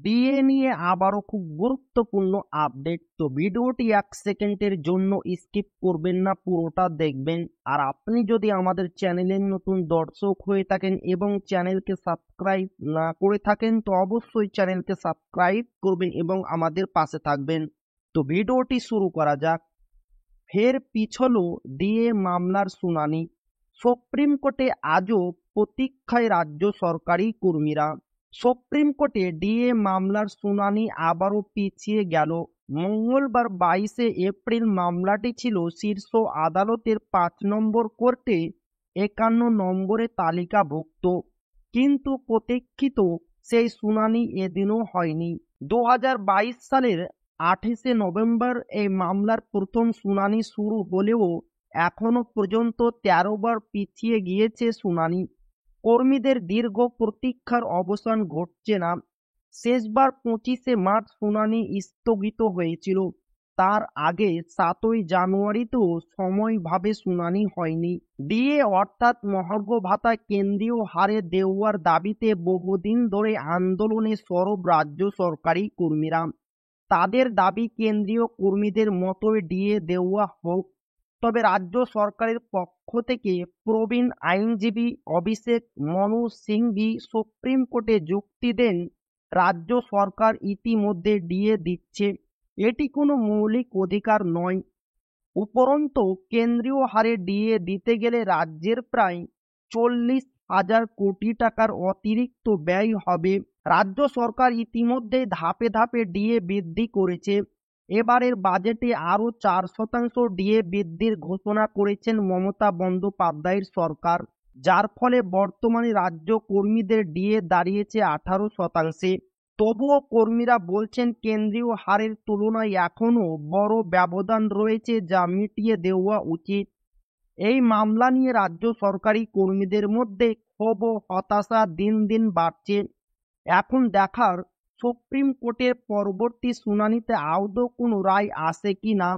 DA নিয়ে আবারও খুব গুরুত্বপূর্ণ আপডেট। তো ভিডিওটি 1 সেকেন্ডের জন্য স্কিপ করবেন না, পুরোটা দেখবেন। আর আপনি যদি আমাদের চ্যানেলের নতুন দর্শক হয়ে থাকেন এবং চ্যানেলকে সাবস্ক্রাইব না করে থাকেন, তো অবশ্যই চ্যানেলকে সাবস্ক্রাইব করবেন এবং আমাদের পাশে থাকবেন। তো ভিডিওটি শুরু করা যাক। ফের পিছলো ডিএ মামলার শুনানি। সুপ্রিম কোর্টে আজও প্রতীক্ষায় রাজ্য সরকারি কর্মীরা। সুপ্রিম কোর্টে ডিএ মামলার শুনানি আবারও পিছিয়ে গেল। মঙ্গলবার 22 এপ্রিল মামলাটি ছিল শীর্ষ আদালতের 5 নম্বর কোর্টে 51 নম্বরে তালিকাভুক্ত, কিন্তু প্রতীক্ষিত সেই শুনানি এদিনও হয়নি। 2022 সালের 28 নভেম্বর এই মামলার প্রথম শুনানি শুরু হলেও এখনো পর্যন্ত 13 বার পিছিয়ে গিয়েছে শুনানি। কর্মীদের দীর্ঘ প্রতীক্ষার অবসান ঘটছে না। শেষবার 25 মার্চ শুনানি স্থগিত হয়েছিল। তার আগে 7 জানুয়ারিতেও সময়ভাবে শুনানি হয়নি। ডিএ অর্থাৎ মহার্ঘ ভাতা কেন্দ্রীয় হারে দেওয়ার দাবিতে বহুদিন ধরে আন্দোলনে সরব রাজ্য সরকারি কর্মীরা। তাদের দাবি কেন্দ্রীয় কর্মীদের মতোই ডিএ দেওয়া হোক। তবে রাজ্য সরকারের পক্ষ থেকে প্রবীণ আইনজীবী অভিষেক মনু সিংভি সুপ্রিম কোর্টে যুক্তি দেন, রাজ্য সরকার ইতিমধ্যে ডিএ দিচ্ছে, এটি কোনো মৌলিক অধিকার নয়। উপরন্তু কেন্দ্রীয় হারে ডিএ দিতে গেলে রাজ্যের প্রায় 40,000 কোটি টাকার অতিরিক্ত ব্যয় হবে। রাজ্য সরকার ইতিমধ্যে ধাপে ধাপে ডিএ বৃদ্ধি করেছে। এবারের বাজেটে আরও 4% ডিএ বৃদ্ধির ঘোষণা করেছেন মমতা বন্দ্যোপাধ্যায়ের সরকার, যার ফলে বর্তমানে রাজ্য কর্মীদের ডিএ দাঁড়িয়েছে 18%। তবুও কর্মীরা বলছেন কেন্দ্রীয় হারের তুলনায় এখনও বড় ব্যবধান রয়েছে, যা মিটিয়ে দেওয়া উচিত। এই মামলা নিয়ে রাজ্য সরকারি কর্মীদের মধ্যে ক্ষোভ ও হতাশা দিন দিন বাড়ছে। এখন দেখার সুপ্রিম কোর্টের পরবর্তী শুনানিতে আদৌ কোনো রায় আসে কি না।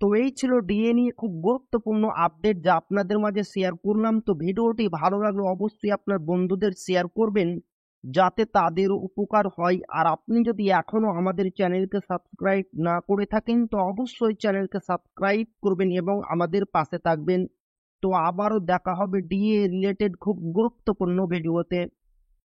তো এই ছিল ডিএ নিয়ে খুব গুরুত্বপূর্ণ আপডেট, যা আপনাদের মাঝে শেয়ার করলাম। তো ভিডিওটি ভালো লাগলে অবশ্যই আপনার বন্ধুদের শেয়ার করবেন, যাতে তাদের উপকার হয়। আর আপনি যদি এখনো আমাদের চ্যানেলকে সাবস্ক্রাইব না করে থাকেন, তো অবশ্যই চ্যানেলকে সাবস্ক্রাইব করবেন এবং আমাদের পাশে থাকবেন। তো আবারও দেখা হবে ডিএ রিলেটেড খুব গুরুত্বপূর্ণ ভিডিওতে।